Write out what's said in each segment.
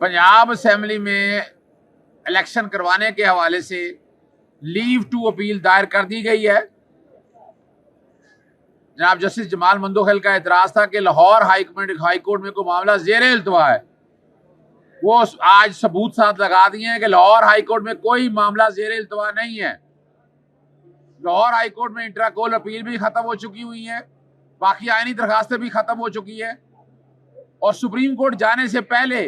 Punjab assembly में election करवाने के हवाले से लीव टू अपील दायर कर दी गई है। जनाब जस्टिस जमाल मंदोखिल का एतराज था कि लाहौर हाई कोर्ट में कोई मामला ज़ेरे इल्तवा है। वो आज सबूत साथ लगा दिए हैं कि लाहौर हाई कोर्ट में कोई मामला ज़ेरे इल्तवा नहीं है। लाहौर हाई कोर्ट में इंट्रा कोल अपील भी खत्म हो चुकी हुई है, बाकी आईनी दरखास्तें भी खत्म हो चुकी है और सुप्रीम कोर्ट जाने से पहले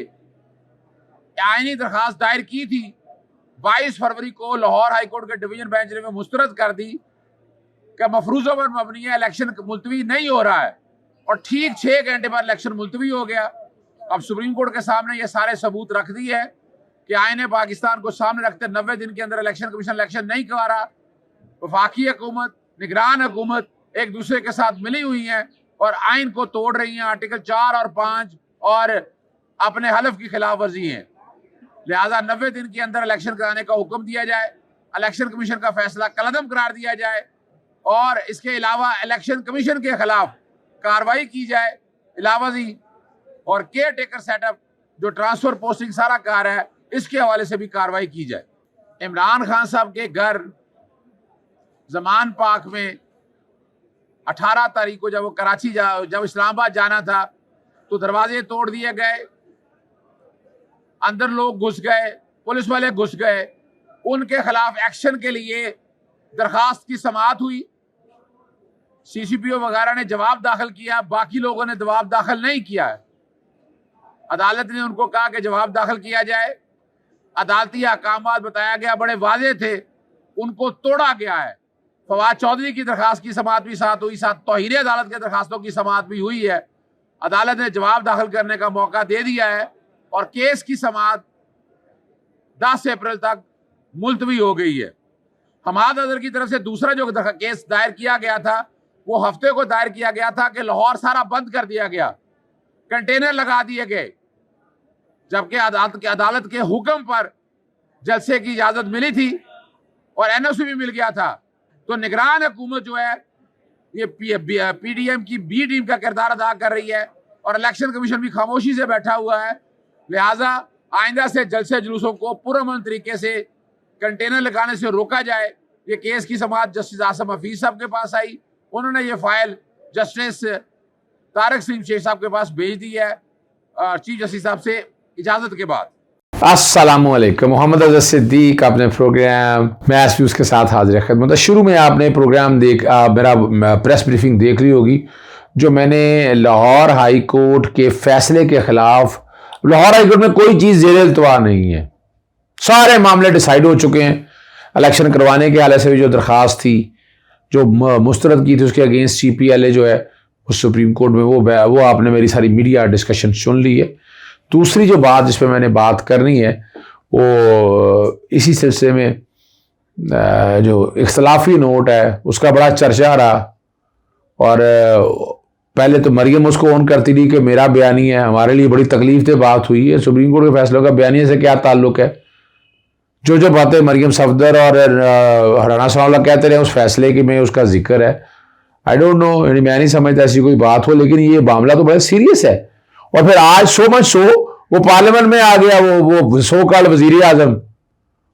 आईनी दरखास्त दायर की थी 22 फरवरी को लाहौर हाई कोर्ट के डिवीजन बेंच ने मुस्तरद कर दी कि मफरूजों पर मबनी है, इलेक्शन मुलतवी नहीं हो रहा है और ठीक 6 घंटे बाद इलेक्शन मुलतवी हो गया। अब सुप्रीम कोर्ट के सामने ये सारे सबूत रख दिए है कि आईने पाकिस्तान को सामने रखते 90 दिन के अंदर इलेक्शन कमीशन इलेक्शन नहीं करवा रहा। वफाकी हुकूमत, निगरान हुकूमत एक दूसरे के साथ मिली हुई हैं और आइन को तोड़ रही हैं, आर्टिकल 4 और 5 और अपने हलफ की खिलाफ वर्जी है। लिहाजा 90 दिन के अंदर इलेक्शन कराने का हुक्म दिया जाए, इलेक्शन कमीशन का फैसला कलअदम करार दिया जाए और इसके अलावा इलेक्शन कमीशन के खिलाफ कार्रवाई की जाए। अलावा जी और केयर टेकर सेटअप जो ट्रांसफर पोस्टिंग सारा कार है, इसके हवाले से भी कार्रवाई की जाए। इमरान खान साहब के घर जमान पाक में 18 तारीख को जब वो कराची जब इस्लामाबाद जाना था तो दरवाजे तोड़ दिए गए, अंदर लोग घुस गए, पुलिस वाले घुस गए। उनके खिलाफ एक्शन के लिए दरखास्त की समाअत हुई, सीसीपीओ वगैरह ने जवाब दाखिल किया, बाकी लोगों ने जवाब दाखिल नहीं किया है। अदालत ने उनको कहा कि जवाब दाखिल किया जाए। अदालती अहकामात बताया गया बड़े वाजे थे, उनको तोड़ा गया है। फवाद चौधरी की दरखास्त की समाअत भी साथ हुई, साथ तौहीर अदालत के दरखास्तों की समाअत भी हुई है। अदालत ने जवाब दाखिल करने का मौका दे दिया है और केस की समाअत 10 अप्रैल तक मुलतवी हो गई है। हमाद अजहर की तरफ से दूसरा जो केस दायर किया गया था वो हफ्ते को दायर किया गया था कि लाहौर सारा बंद कर दिया गया, कंटेनर लगा दिए गए, जबकि अदालत के हुक्म पर जलसे की इजाजत मिली थी और एनओसी भी मिल गया था। तो निगरान हुकूमत जो है ये पीडीएम की बी टीम का किरदार अदा कर रही है और इलेक्शन कमीशन भी खामोशी से बैठा हुआ है। लिहाजा आइंदा से जलसे जुलूसों को पुरअमन तरीके से कंटेनर लगाने से रोका जाए। ये केस की समाअत जस्टिस आसम हफीज साहब के पास आई, उन्होंने ये फाइल जस्टिस तारक सिंह शेख साहब के पास भेज दी है चीफ जस्टिस साहब से इजाजत के बाद। अस्सलामुअलैकुम, मोहम्मद अज़हर सिद्दीक अपने प्रोग्राम मैच व्यूज़ के साथ हाजिर खिदमत। शुरू में आपने प्रोग्राम मेरा प्रेस ब्रीफिंग देख ली होगी जो मैंने लाहौर हाई कोर्ट के फैसले के खिलाफ। लाहौर हाई कोर्ट में कोई चीज़ ज़ेरे इल्तवा नहीं है, सारे मामले डिसाइड हो चुके हैं। इलेक्शन करवाने के हवाले से भी जो दरख्वास्त थी जो मुस्तरद की थी उसके अगेंस्ट CPLA जो है उस सुप्रीम कोर्ट में वो आपने मेरी सारी मीडिया डिस्कशन सुन ली है। दूसरी जो बात जिस पे मैंने बात करनी है वो इसी सिलसिले में जो इख्तलाफी नोट है उसका बड़ा चर्चा रहा और पहले तो मरियम उसको ऑन करती रही कि मेरा बयानी है, हमारे लिए बड़ी तकलीफ से बात हुई है, सुप्रीम कोर्ट के फैसलों का बयानी से क्या ताल्लुक है। जो बातें मरियम सफदर और हराना सनाउल्लाह कहते रहे उस फैसले की में उसका जिक्र है। आई डोंट नो, मैं नहीं समझता ऐसी कोई बात हो, लेकिन ये मामला तो बड़ा सीरियस है। और फिर आज सो वो पार्लियामेंट में आ गया वो सो कॉल्ड वजीर आजम।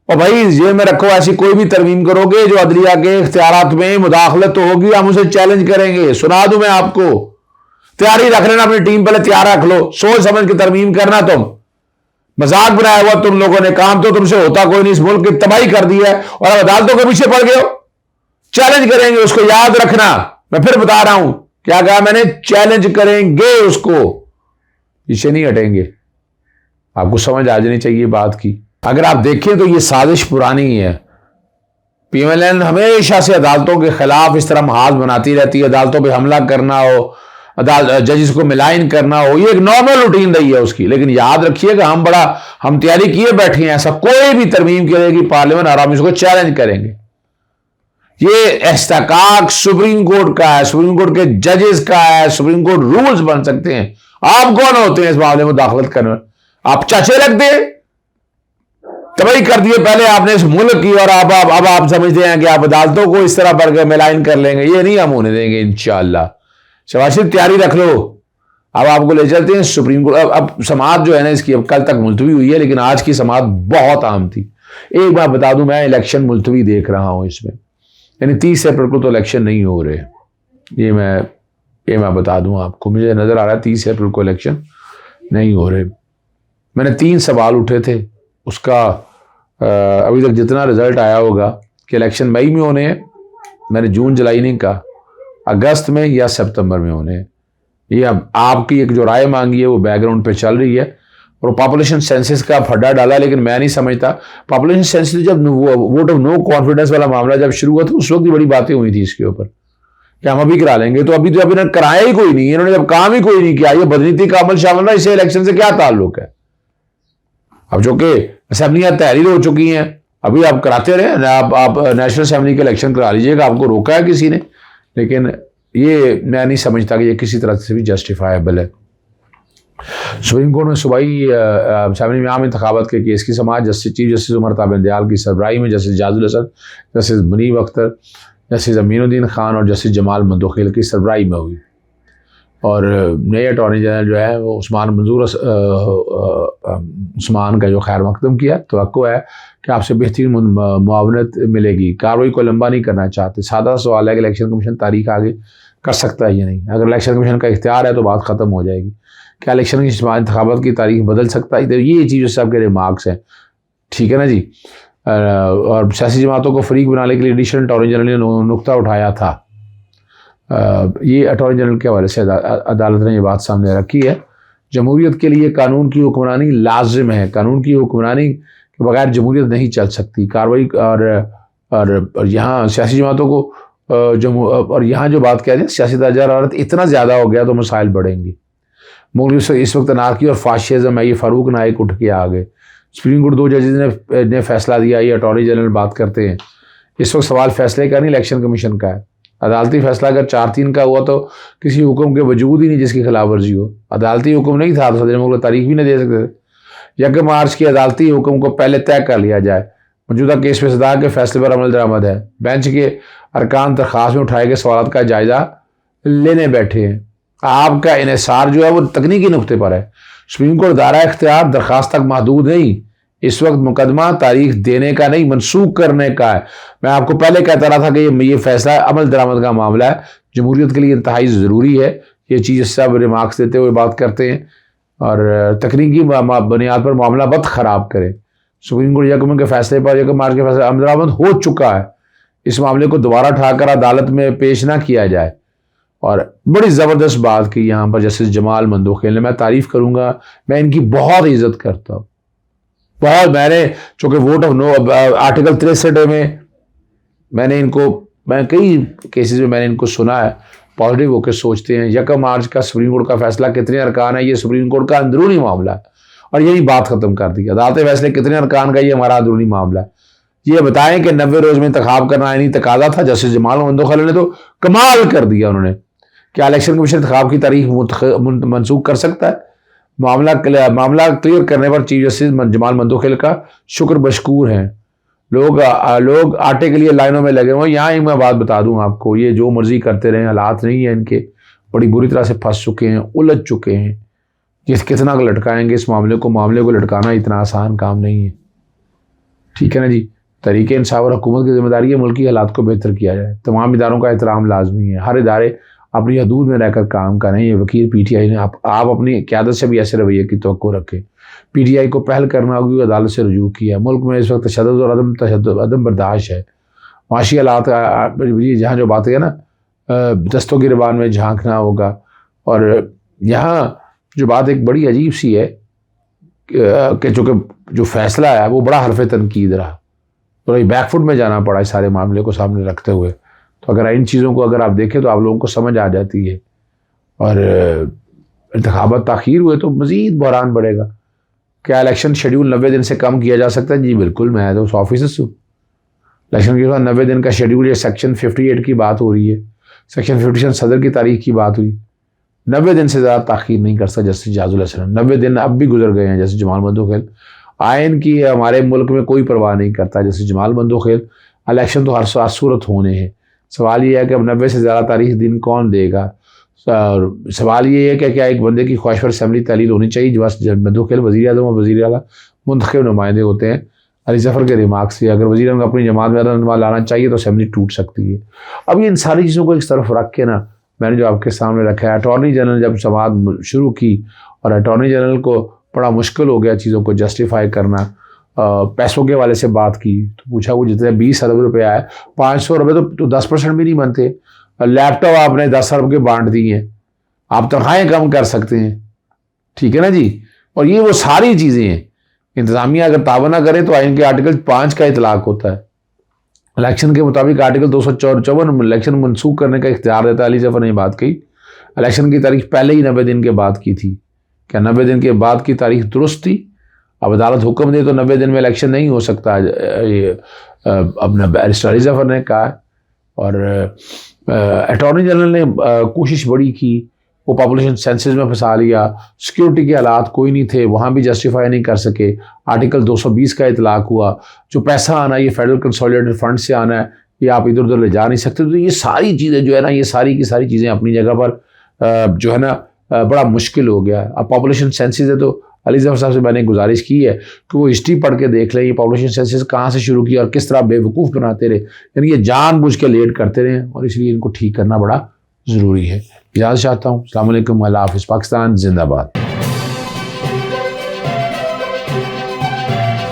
और भाई जेल में रखो, ऐसी कोई भी तरमीम करोगे जो अदलिया के इख्तियारात में मुदाखलत तो होगी, हम उसे चैलेंज करेंगे। सुना दूं मैं आपको, तैयारी रख लेना, अपनी टीम पहले तैयार रख लो, सोच समझ के तरमीम करना। तुम मजाक बनाया हुआ तुम लोगों ने, काम तो तुमसे होता कोई नहीं, इस मुल्क की तबाही कर दी है और अब अदालतों के पीछे पड़ गए हो। चैलेंज करेंगे उसको, याद रखना, मैं फिर बता रहा हूं क्या कहा मैंने, चैलेंज करेंगे उसको, पीछे नहीं हटेंगे। आपको समझ आ जानी चाहिए बात की। अगर आप देखें तो ये साजिश पुरानी है। PMLN हमेशा से अदालतों के खिलाफ इस तरह महाज बनाती रहती है, अदालतों पे हमला करना हो, जजेस को मिलाइन करना हो, ये एक नॉर्मल रूटीन रही है उसकी। लेकिन याद रखिएगा हम तैयारी किए बैठे हैं, ऐसा कोई भी तरमीम करेगी पार्लियामेंट और हम इसको चैलेंज करेंगे। ये इस्तेहकाक सुप्रीम कोर्ट का है, सुप्रीम कोर्ट के जजेस का है, सुप्रीम कोर्ट रूल्स बन सकते हैं। आप कौन होते हैं इस मामले में दाखिलत करने? आप चाचे रख दे, तबाही कर दिए पहले आपने इस मुल्क की, और अब आप समझते हैं कि आप अदालतों को इस तरह पर मिलाइन कर लेंगे। ये नहीं हम होने देंगे इंशाअल्लाह। शबाशिर तैयारी रख लो, अब आपको ले चलते हैं सुप्रीम कोर्ट। अब समाअत जो है ना इसकी अब कल तक मुलतवी हुई है, लेकिन आज की समाअत बहुत अहम थी। एक बात बता दूं, मैं इलेक्शन मुलतवी देख रहा हूं इसमें, यानी 30 अप्रैल को तो इलेक्शन नहीं हो रहे, ये मैं बता दूं आपको। मुझे नजर आ रहा है 30 अप्रैल को इलेक्शन नहीं हो रहे। मैंने 3 सवाल उठे थे, उसका अभी तक जितना रिजल्ट आया होगा कि इलेक्शन मई में होने हैं, मैंने जून जुलाई नहीं कहा, अगस्त में या सितंबर में होने हैं। ये अब आपकी एक जो राय मांगी है वो बैकग्राउंड पे चल रही है, और पॉपुलेशन सेंसस का फड्डा डाला, लेकिन मैं नहीं समझता। पॉपुलेशन सेंसस जब वोट ऑफ नो कॉन्फिडेंस वाला मामला जब शुरू हुआ था उस वक्त ही बड़ी बातें हुई थी इसके ऊपर कि हम अभी करा लेंगे, तो अभी इन्होंने कराया ही कोई नहीं, इन्होंने जब काम ही कोई नहीं किया, ये बदनीति का अमल शामिल है, इसे इलेक्शन से क्या ताल्लुक है। अब जो कि असेंबलियां तहरीर हो चुकी हैं, अभी आप कराते रहे, आप नेशनल असेंबली के इलेक्शन करा लीजिएगा, आपको रोका है किसी ने, लेकिन ये मैं नहीं समझता कि ये किसी तरह से भी जस्टिफाइबल है। सुप्रीम कोर्ट में सूबाई असेंबली में आम इंतखाबात के केस की समाअत चीफ जस्टिस उमर ताबिन दयाल की सरबराही में justice Ijazul Hasan, justice Munib Akhtar, justice Aminuddin Khan और जस्टिस जमाल मंदोखेल की सरबराही में हुई, और नए अटॉर्नी जनरल जो है वो उस्मान का जो खैर मकदम किया। तो है कि आपसे बेहतरीन मुआवनत मिलेगी, कार्रवाई को लंबा नहीं करना चाहते। सादा सवाल है कि इलेक्शन कमीशन तारीख आगे कर सकता है या नहीं। अगर इलेक्शन कमीशन का इख्तियार है तो बात ख़त्म हो जाएगी। क्या इलेक्शन की इंतखाबात की तारीख बदल सकता है? तो ये चीज़ सब के रिमार्क्स हैं, ठीक है ना जी। और सियासी जमातों को फरीक बनाने के लिए एडिशनल अटॉर्नी जनरल ने नुक्ता उठाया था। ये अटॉर्नी जनरल के हवाले से अदालत ने ये बात सामने रखी है। जमहूरियत के लिए कानून की हुक्मरानी लाजिम है, कानून की हुक्मरानी के बगैर जमहूरियत नहीं चल सकती। कार्रवाई और यहाँ सियासी जमातों को और यहाँ जो बात कह रहे हैं सियासी दर्जा हरारत इतना ज़्यादा हो गया तो मसाइल बढ़ेंगे। मुल्क इस वक्त अनारकी और फाशिज्म है, ये फारूक नाइक उठ के आ गए। सुप्रीम कोर्ट 2 जजेस ने फैसला दिया, ये अटॉर्नी जनरल बात करते हैं। इस वक्त सवाल फैसले का नहीं, इलेक्शन कमीशन का है। अदालती फैसला अगर 4-3 का हुआ तो किसी हुक्म के वजूद ही नहीं जिसकी खिलाफ वर्जी हो। अदालती हुक्म नहीं था तो सदर मुल्क तारीख भी नहीं दे सकते थे। 1 मार्च के अदालती हुक्म को पहले तय कर लिया जाए। मौजूदा केस में सदा के फैसले पर अमल दरामद है। बेंच के अरकान दरख्वास्त में उठाए गए सवाल का जायजा लेने बैठे हैं। आपका इन्हिसार जो है वो तकनीकी नुक्ते पर है। सुप्रीम कोर्ट दायरा इख्तियार दरख्वास्त तक महदूद नहीं, इस वक्त मुकदमा तारीख देने का नहीं मनसूख करने का है। मैं आपको पहले कहता रहा था कि ये फैसला अमल दरामद का मामला है, जमहूरियत के लिए इंतहाई ज़रूरी है। ये चीज़ सब रिमार्क्स देते हुए बात करते हैं और तकनीकी बुनियाद पर मामला मत ख़राब करें। सुप्रीम कोर्ट 1 के फैसले पर 1 मार्च के फैसले अमल दरामद हो चुका है। इस मामले को दोबारा उठाकर अदालत में पेश ना किया जाए। और बड़ी ज़बरदस्त बात की यहाँ पर जस्टिस जमाल मंदोखेल ने, मैं तारीफ़ करूँगा, मैं इनकी बहुत इज़्ज़त करता हूँ बहुत। मैंने चूँकि वोट ऑफ नो आर्टिकल 63 में मैं कई केसेस में मैंने इनको सुना है, पॉजिटिव होकर सोचते हैं। 1 मार्च का सुप्रीम कोर्ट का फैसला कितने अरकान है, ये सुप्रीम कोर्ट का अंदरूनी मामला है, और यही बात ख़त्म कर दी। अदालत फैसले कितने अरकान का, ये हमारा अंदरूनी मामला है। ये बताएं कि 90 रोज़ में इंतखाब करना नहीं तकाजा था। जस्टिस जमाल मंदोखेल ने तो कमाल कर दिया उन्होंने। क्या इलेक्शन कमीशन इंतखाब की तारीख मनसूख कर सकता है? मामला क्लियर करने पर चीफ जस्टिस जमाल मंदोखेल का शुक्र मशकूर हैं। लोग आटे के लिए लाइनों में लगे हुए। यहाँ ही मैं बात बता दूं आपको, ये जो मर्जी करते रहे, हालात नहीं है इनके, बड़ी बुरी तरह से फंस चुके हैं, उलझ चुके हैं। ये कितना लटकाएंगे इस मामले को लटकाना इतना आसान काम नहीं है, ठीक है ना जी। तरीके इंसाफ और हुकूमत की जिम्मेदारी है मुल्क की हालात को बेहतर किया जाए। तमाम इदारों का एहतराम लाजमी है। हर इदारे अपनी हदूद में रहकर काम करें। ये वकील PTI ने आप अपनी क़यादत से भी ऐसे रवैये की तवक्को रखें। PTI को पहल करना होगी, अदालत से रुजू किया। मुल्क में इस वक्त तशद्दुद और अदम बर्दाश्त है। माशी हालात जहाँ जो बात है ना, दस्तों की ज़बान में झांकना होगा। और यहाँ जो बात एक बड़ी अजीब सी है कि जो फैसला है वो बड़ा हरफ तनकीद रहा, तो बैकफुट में जाना पड़ा इस सारे मामले को सामने रखते हुए। तो अगर इन चीज़ों को अगर आप देखें तो आप लोगों को समझ आ जाती है। और इंतखाबात ताख़ीर हुए तो मज़ीद बहरान बढ़ेगा। क्या इलेक्शन शेड्यूल 90 दिन से कम किया जा सकता है? जी बिल्कुल, मैं तो ऑफिसर्स हूँ। इलेक्शन के बाद 90 दिन का शेड्यूल, ये सेक्शन 58 की बात हो रही है, सेक्शन 57 सदर की तारीख की बात हुई। 90 दिन से ज़्यादा ताख़ीर नहीं कर सकता जस्टिस जाजुल हसन। 90 दिन अब भी गुजर गए हैं। जस्टिस जमाल मंदोखेल, आयन की हमारे मुल्क में कोई परवाह नहीं करता। जस्टिस जमाल मंदोखेल, इलेक्शन तो हर सूरत होने हैं। सवाल ये है कि अब 90 से ज़्यादा तारीख दिन कौन देगा? और सवाल ये है कि क्या एक बंदे की ख्वाहिश पर असम्बली तहलील होनी चाहिए, जो बस बंदूक खेल वज़ीर आज़म और वज़ीर आला मुंतखब नुमाइंदे होते हैं। अली ज़फ़र के रिमार्क्स से अगर वज़ीर को अपनी जमात में रहनुमा लाना चाहिए तो असम्बली टूट सकती है। अब इन सारी चीज़ों को एक तरफ रख के ना, मैंने जो आपके सामने रखा है, अटॉर्नी जनरल जब समात शुरू की और अटॉर्नी जनरल को बड़ा मुश्किल हो गया चीज़ों को जस्टिफाई करना, पैसों के वाले से बात की तो पूछा वो जितने 20 अरब रुपये आए, 500 रुपये तो 10% भी नहीं बनते। लैपटॉप आपने 10 अरब के बांट दिए हैं, आप तनख्वाहें कम कर सकते हैं, ठीक है ना जी। और ये वो सारी चीज़ें हैं। इंतज़ामिया अगर तावा ना करे तो आइन के आर्टिकल 5 का इतलाक होता है। इलेक्शन के मुताबिक आर्टिकल 254 इलेक्शन मनसूख करने का इख्तियार देता है। अली ज़फ़र ने बात कही, इलेक्शन की तारीख पहले ही 90 दिन के बाद की थी। क्या 90 दिन के बाद की तारीख दुरुस्त थी? अब अदालत हुक्म दे तो 90 दिन में इलेक्शन नहीं हो सकता, ये अपना बैरिस्टर अली ज़फ़र ने कहा है। और अटॉर्नी जनरल ने कोशिश बड़ी की, वो पॉपुलेशन सेंसस में फंसा लिया, सिक्योरिटी के हालात कोई नहीं थे, वहाँ भी जस्टिफाई नहीं कर सके। आर्टिकल 220 का इतलाक हुआ, जो पैसा आना ये फेडरल कंसोलिडेटेड फंड से आना है, ये आप इधर उधर ले जा नहीं सकते। तो ये सारी चीज़ें जो है ना, ये सारी की सारी चीज़ें अपनी जगह पर जो है ना बड़ा मुश्किल हो गया है। अब पॉपुलेशन सेंसस है तो अली ज़फ़र साहब से मैंने गुजारिश की है कि वो हिस्ट्री पढ़ के देख लें, ये पॉपुलेशन सेंसस कहाँ से शुरू किया और किस तरह बेवकूफ़ बनाते रहे, यानी ये जानबूझ के लेट करते रहे और इसलिए इनको ठीक करना बड़ा ज़रूरी है। इजाज़त चाहता हूँ। अस्सलाम वालेकुम, अल्लाह हाफ़िज़, पाकिस्तान जिंदाबाद।